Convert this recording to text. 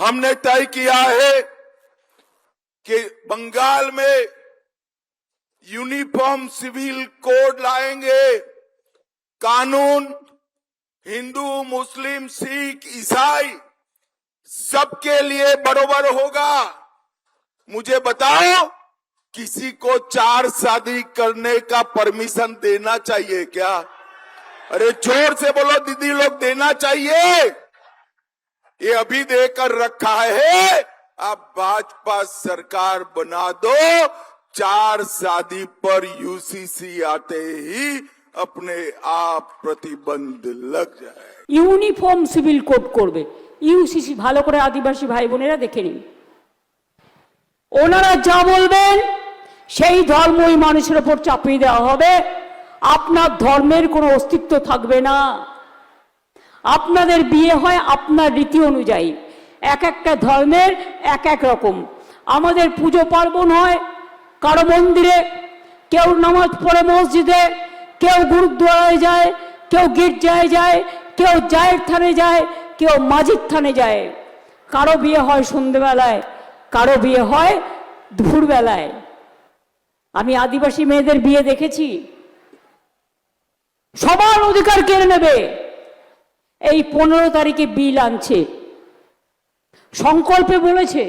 हमने तय किया है कि बंगाल में यूनिफॉर्म सिविल कोड लाएंगे। कानून हिंदू, मुस्लिम, सिख, ईसाई सबके लिए बराबर होगा। मुझे बताओ, किसी को 4 शादी करने का परमिशन देना चाहिए क्या? अरे जोर से बोलो दीदी लोग, देना चाहिए? ये अभी देकर रखा है, आप भाजपा सरकार बना दो, 4 शादी पर यूसीसी आते ही अपने आप प्रतिबंध लग जाए। ইউনিফর্ম সিভিল কোড করবে ইউসিসি। ভালো করে আদিবাসী ভাই বোনেরা দেখে নিন, ওনারা যা বলবেন সেই ধর্ম ওই মানুষের উপর চাপিয়ে দেওয়া হবে। আপনার ধর্মের কোনো অস্তিত্ব থাকবে না। আপনাদের বিয়ে হয় আপনার রীতি অনুযায়ী, এক একটা ধর্মের এক এক রকম। আমাদের পুজো পার্বণ হয় কারো মন্দিরে, কেউ নামাজ পড়ে মসজিদে, কেউ গুরুদ্বারায় যায়, কেউ গির্জায় যায়, কেউ জায়ের থানে যায়, কেউ মাঝির থানে যায়। কারো বিয়ে হয় সন্ধ্যেবেলায়, কারো বিয়ে হয় দুপুরবেলায়। আমি আদিবাসী মেয়েদের বিয়ে দেখেছি। সবার অধিকার কেড়ে নেবে। এই 15 তারিখে বিল আনছে, সংকল্পে বলেছে